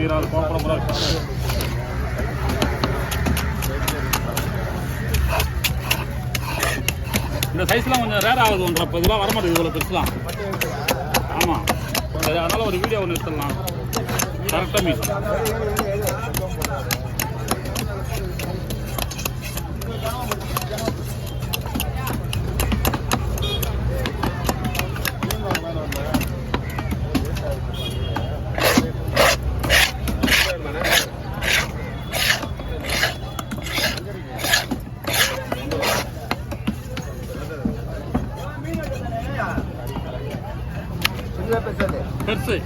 வீரால் கோப்பரம் இந்த சைஸ்லாம் கொஞ்சம் ரேர் ஆகுது. 1.5 கிலோ வரமாட்டேது இவ்வளோ பெருசுலாம். ஆமாம், சரி, அதனால் ஒரு வீடியோ ஒன்று எடுத்துடலாம். கரெக்டாக மீன் பெருசு.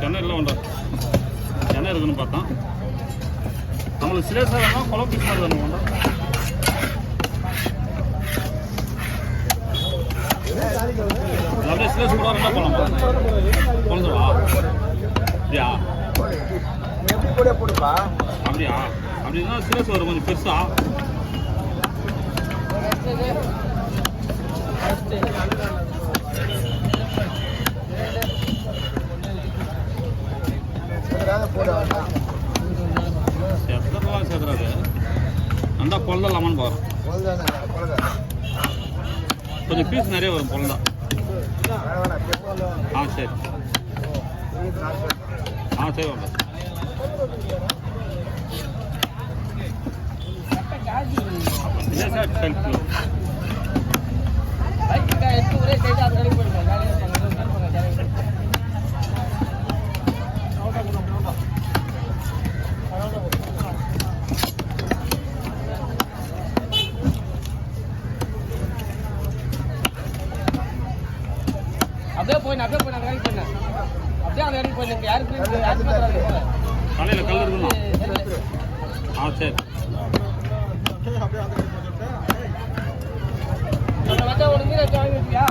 சென்னையில் ஒன்றா என்ன இருக்குன்னு பார்த்தோம். நம்மளுக்கு சிலேசாக வேணும், குழம்பு பீஸ் மாதிரி வேணும். ஒன்றா அப்படியே சிலேஸ் கூட இருந்தால் போகலாம். குழந்தைவா அப்படியா? அப்படியா? அப்படின்னா சிலேஸ் வரும் கொஞ்சம் பெருசா. செத்துறலாம் சேர்த்துறாரு. அந்த பொல்லலாமான்னு பார்க்குறோம். கொஞ்சம் பீஸ் நிறைய வரும் பொல்லா. ஆ சரி, ஆ சரி வாங்க. அப்படியே போய் அப்படியே போய் வேலைக்கு போனேன். அப்படியே அந்த வேலைக்கு போய் யாருக்கு தலையில் கல் இருக்கணும். ஆ சரி, ஒரு மீன் வச்சு வாங்கி வச்சியா?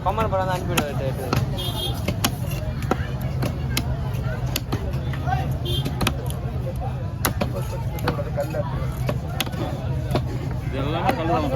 கம்மன் படம் தான் அனுப்பிவிடுவேன். எல்லாமே கல் தான்.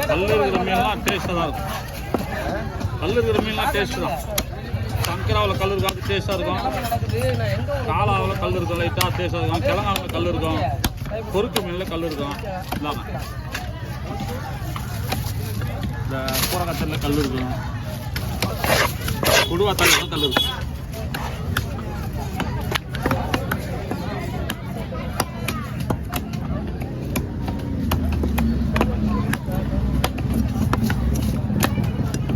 கல் இருக்கிற மீன்லாம் டேஸ்ட்டாக தான் இருக்கும். கல் இருக்கிற மீன்லாம் டேஸ்ட்டு தான். சங்கராவில் கல் இருக்கும், அது டேஸ்ட்டாக இருக்கும். காலாவில் கல் இருக்கும், லைட்டாக டேஸ்ட்டாக இருக்கும். கிழங்காவில் கல் இருக்கும், பொறுக்கு மீனில் கல் இருக்கும். இல்லாமல் இந்த கூரக்கத்தலில் கல் இருக்கும், கொடுவாத்தலில் கல் இருக்கும்.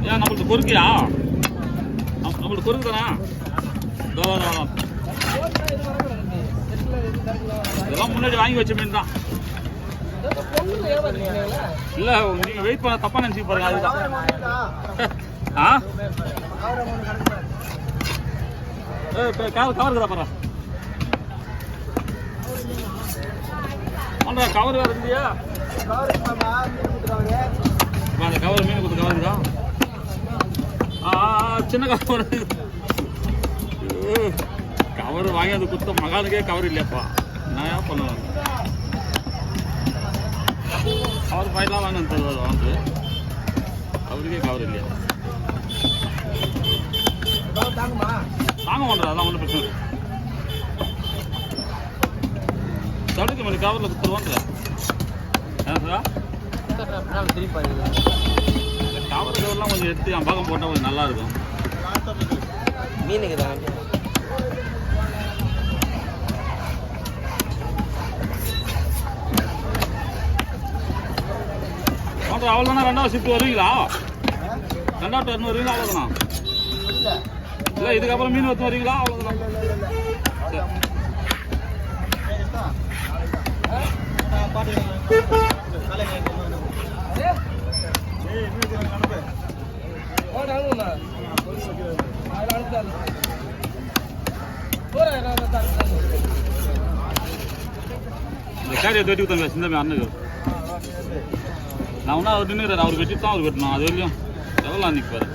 ஏன் நம்மளுக்கு பொறுக்கியா? நம்மளுக்கு பொறுக்கு தானே? இதெல்லாம் முன்னாடி வாங்கி வச்ச மீன் தான். இல்லை, நீங்கள் வெயிட் பண்ண தப்பாக நினச்சி பாருங்க. அதுதான். ஆ கவர் இருக்குதா பாரு. ஆண்டா கவர் வேறு இல்லையா? அந்த கவர் மீன் கொடுத்து கவர் இருக்குதா? சின்ன கவர். கவர் வாங்கி அது கொடுத்த மகானுக்கே கவர் இல்லையாப்பா. நான் பண்ணுவேன். கவர் பயிலாம் வாங்க வாங்க, அவருக்கே கவர் இல்லையா? தாங்க மாட்டேன். அதெல்லாம் ஒன்றும் பிரச்சனை இல்லை. தடுக்க மாதிரி கவரில் கொடுத்துருவாங்க. ஏன் சார் திருப்பி கவர் கவர்லாம் கொஞ்சம் எடுத்து என் பக்கம் போட்டால் கொஞ்சம் நல்லாயிருக்கும். மீனுக்கு தான் அவ்வளோதானா? ரெண்டாவது ஷிஃப்ட் வருவீங்களா? ரெண்டாவது டர்ன் வருவீங்களா? அவ்வளோதானா? இல்லை இதுக்கப்புறம் மீன் வச்சு வரீங்களா? அவ்வளோதானா? இந்த கேரியை வெட்டி கொடுத்தாங்க சிந்தமே அண்ணனுக்கு. நான் ஒன்றா அவர் நின்றுறாரு, அவர் வெட்டி தான் அவர் வெட்டணும். அது வரையும் எவ்வளோ நிற்பாரு.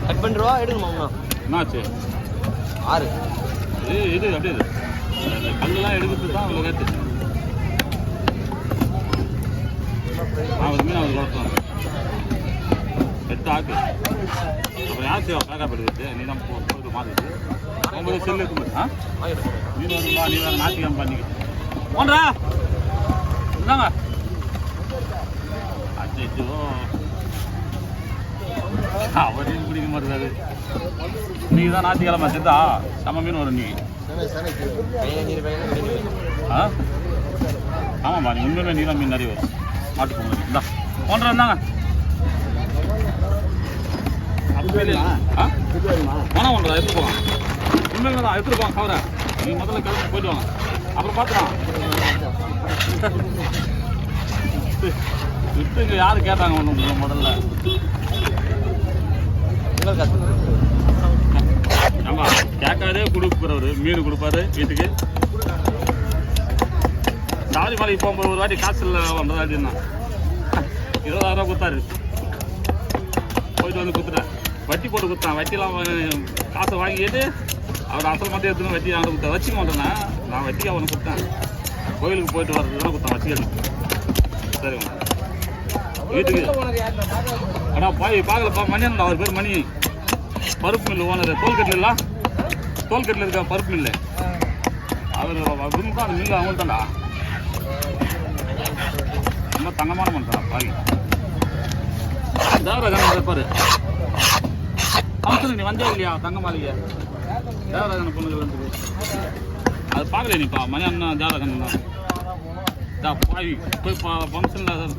கட் பண்ணுறவா எடுக்கணுமா? என்னாச்சு? 6 இது அப்படியே இந்த கல்லெல்லாம் எடுக்கிறது தான் அவ்வளோ கேட்டு. அவர் மீன் அவர் கொடுத்தோம் எடுத்து ஆக்கு. அப்புறம் யார் செய்வா பேக்கப் எடுக்கிறது? நீ தான் போட்டு மாறிடுது. உங்களை செல்லு இருக்குது. ஆ மீன் வரும்பா, நீ வேறு நாட்டியம் பண்ணிக்க போன்றா இந்தாங்க. அச்சோ அவரையும் பிடிக்க மாட்டேது. நீங்கள் தான் ஞாயிற்றுக்கிழமை செத்தா செம்ம மீன் வரும் நீங்கள். ஆ ஆமாம்ப்பா, நீ உண்மையிலே நீலாம் மீன் நிறைய வரும். மாட்டு பொங்கல் இந்தா போன்றா இருந்தாங்க. ஆ பணம் ஒன்றா எடுத்து போவாங்க. உண்மையில தான் எடுத்துட்டு போவாங்க. கவரை நீங்கள் முதல்ல கிளம்பி போயிட்டு வாங்க, அப்புறம் பார்த்துக்கலாம். விட்டு இங்கே யார் கேட்டாங்க ஒன்று முதல்ல? ஆமா கேட்காதே கொடுக்குறவர் மீன் கொடுப்பாரு வீட்டுக்கு. சாரி மலைக்கு போகும்போது ஒரு வாட்டி காசு இல்லை ஒன்றரை வாட்டின்னா 20,000 ரூபா கொடுத்தாரு. போயிட்டு வந்து கொடுத்துட்டேன். வட்டி போட்டு கொடுத்தான். வட்டிலாம் காசை வாங்கிட்டு அவர் அசல் மட்டும் எடுத்துன்னு வட்டி அவனுக்கு கொடுத்தா வச்சுக்க மாட்டேன்னா நான் வட்டிக்கு அவனுக்கு கொடுத்தேன். கோயிலுக்கு போயிட்டு வர்றது தான் கொடுத்தான் வச்சுக்கிட்டு. சரிங்க வீட்டுக்கு ஆனால் போய் பார்க்கலப்பா. மணியன் அவர் பேர் மணி, பருப்பு மில்லு ஓனர். தோல்கட்டில் இருக்கா பருப்பு மில்லு. அவர் தான் அந்த மில்லு அவங்க தான்டா. ரொம்ப தங்கமான மனுஷன் பாவி. தேவராஜன் இருப்பாரு. ஃபங்க்ஷனுக்கு நீ வந்தே இல்லையா? தங்க மாளிகை தேவராஜன் பொண்ணுகள் வந்து அது பார்க்கல நீப்பா. மணி அண்ணன் தேவராஜன் தான் பாவி போய் ஃபங்க்ஷனில்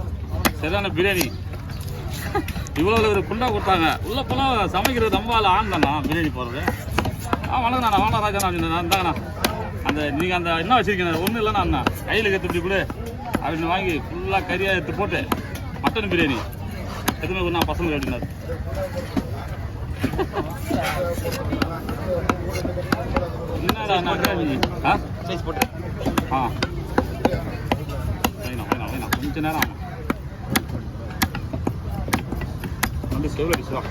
சரியான பிரியாணி இவ்வளோ ஒரு குண்டா கொடுத்தாங்க. உள்ளே போனால் சமைக்கிறது நம்ம ஆண் தானா பிரியாணி போடுறது. வணக்கண்ணா வாங்க ராஜா அப்படின்னு இருந்தாங்கண்ணா. அந்த நீங்கள் அந்த என்ன வச்சுருக்கீங்க? ஒன்றும் இல்லைண்ணா அண்ணா கையில் கற்றுப்படி கூட அப்படின்னு வாங்கி ஃபுல்லாக கறியாக எடுத்து போட்டு மட்டன் பிரியாணி எதுவுமே நான் பசங்க அப்படின்னாரு. என்னடா ஆ சைஸ் போட்டு ஆ வேணாம் கொஞ்சம் நேரம் ஆகும். வந்து செவ்வளோ அடிச்சுலாம்.